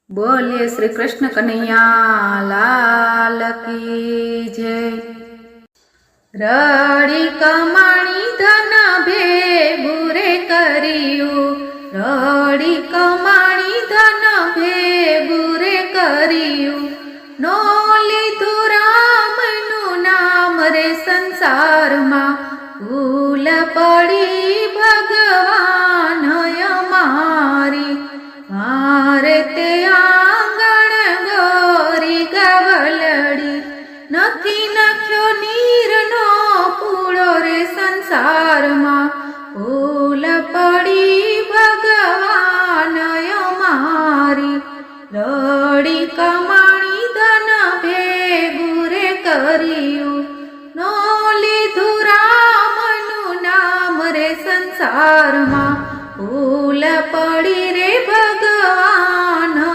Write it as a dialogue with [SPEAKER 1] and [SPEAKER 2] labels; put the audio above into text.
[SPEAKER 1] बोलिए श्री कृष्ण कन्हैया लाल की जय। रड़ी कमाणी धन भेगुं रे करियु, रड़ी कमाणी धन भेगुं रे करियु, नो लीधु रामनु नाम रे संसार मां, भूल पड़ी भगवान अमारी, मारे ते आंगण गोरी गवलड़ी, नथी नख्यो नीरनो पूळो रे संसार मां, भूल पड़ी भगवान अमारी, रड़ी कमाणी धन भेगुं रे करियु, नो लीधु रामनु नाम रे संसार मां, भूल पड़ी रे भगवान